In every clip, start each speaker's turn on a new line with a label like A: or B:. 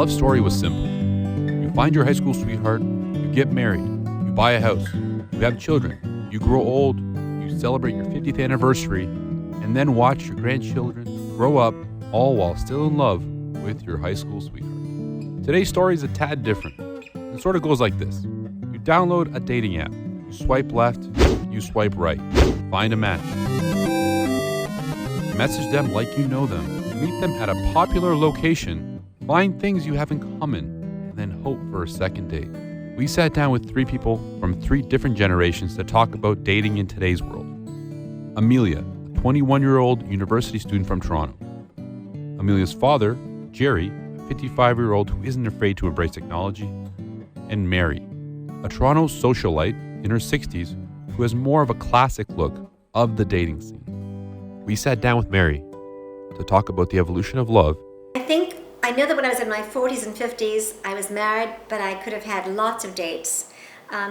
A: love story was simple. You find your high school sweetheart, you get married, you buy a house, you have children, you grow old, you celebrate your 50th anniversary, and then watch your grandchildren grow up, all while still in love with your high school sweetheart. Today's story is a tad different. It sort of goes like this. You download a dating app. You swipe left, you swipe right. Find a match. Message them like you know them. Meet them at a popular location. Find things you have in common, and then hope for a second date. We sat down with three people from three different generations to talk about dating in today's world. Amelia, a 21-year-old university student from Toronto. Amelia's father, Jerry, a 55-year-old who isn't afraid to embrace technology. And Mary, a Toronto socialite in her 60s who has more of a classic look of the dating scene. We sat down with Mary to talk about the evolution of love.
B: I know that when I was in my 40s and 50s, I was married, but I could have had lots of dates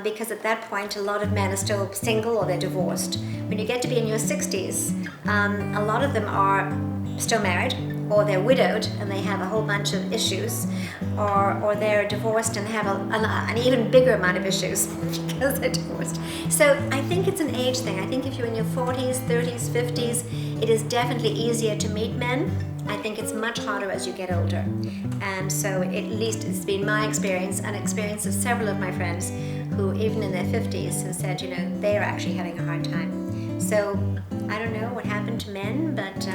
B: because at that point, a lot of men are still single or they're divorced. When you get to be in your 60s, a lot of them are still married or they're widowed and they have a whole bunch of issues, or they're divorced and have an even bigger amount of issues because they're divorced. So I think it's an age thing. I think if you're in your 40s, 30s, 50s, it is definitely easier to meet men. I think it's much harder as you get older. And so at least it's been my experience and experience of several of my friends who even in their 50s have said, they're actually having a hard time. So I don't know what happened to men, but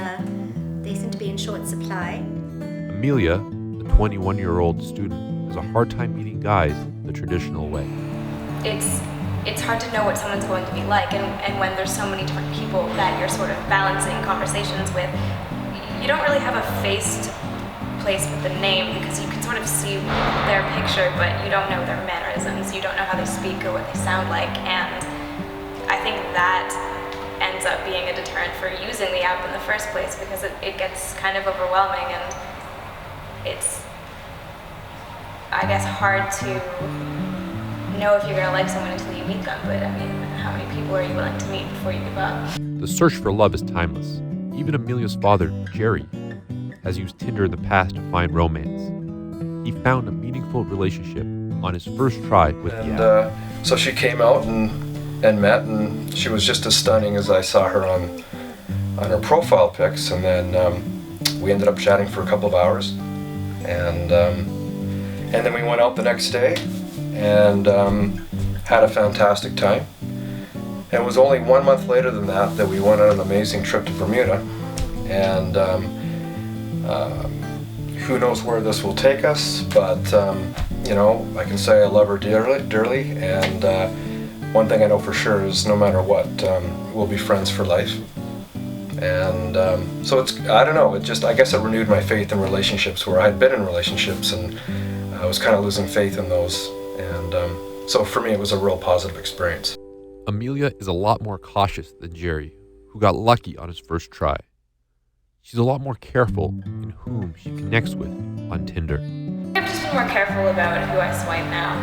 B: they seem to be in short supply.
A: Amelia, the 21-year-old student, has a hard time meeting guys the traditional way.
C: It's hard to know what someone's going to be like, and when there's so many different people that you're sort of balancing conversations with, you don't really have a face to place with the name because you can sort of see their picture, but you don't know their mannerisms, you don't know how they speak or what they sound like, and I think that ends up being a deterrent for using the app in the first place because it gets kind of overwhelming, and it's, I guess, hard to know if you're going to like someone until you meet them, but I mean, how many people are you willing to meet before you give up?
A: The search for love is timeless. Even Amelia's father, Jerry, has used Tinder in the past to find romance. He found a meaningful relationship on his first try with the app.
D: So she came out and met, and she was just as stunning as I saw her on her profile pics. And then we ended up chatting for a couple of hours, and then we went out the next day and had a fantastic time. And it was only 1 month later than that we went on an amazing trip to Bermuda. And who knows where this will take us, but I can say I love her dearly. And one thing I know for sure is no matter what, we'll be friends for life. And so I don't know, I guess it renewed my faith in relationships where I'd been in relationships and I was kind of losing faith in those. And so for me, it was a real positive experience.
A: Amelia is a lot more cautious than Jerry, who got lucky on his first try. She's a lot more careful in whom she connects with on Tinder.
C: I've just been more careful about who I swipe now.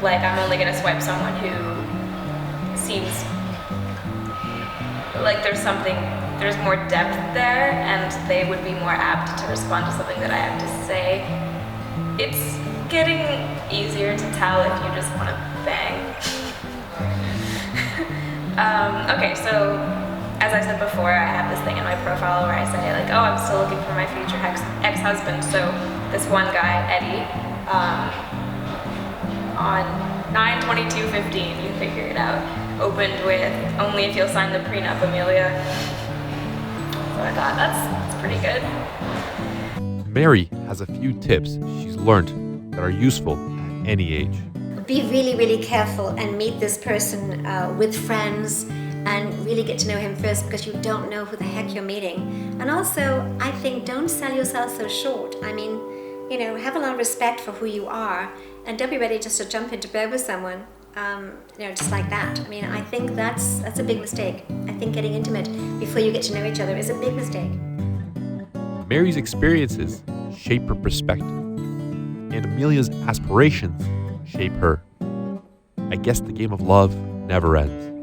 C: Like, I'm only going to swipe someone who seems like there's more depth there, and they would be more apt to respond to something that I have to say. It's getting easier to tell if you just want to bang. Okay, so as I said before, I have this thing in my profile where I say, like, oh, I'm still looking for my future ex-husband. So this one guy, Eddie, on 9/22/15, you figure it out, opened with, only if you'll sign the prenup, Amelia. So I thought, that's pretty good.
A: Mary has a few tips she's learned that are useful at any age.
B: Be really, really careful and meet this person with friends and really get to know him first because you don't know who the heck you're meeting. And also, I think don't sell yourself so short. I mean, have a lot of respect for who you are and don't be ready just to jump into bed with someone, just like that. I mean, I think that's a big mistake. I think getting intimate before you get to know each other is a big mistake.
A: Mary's experiences shape her perspective, and Amelia's aspirations shape her. I guess the game of love never ends.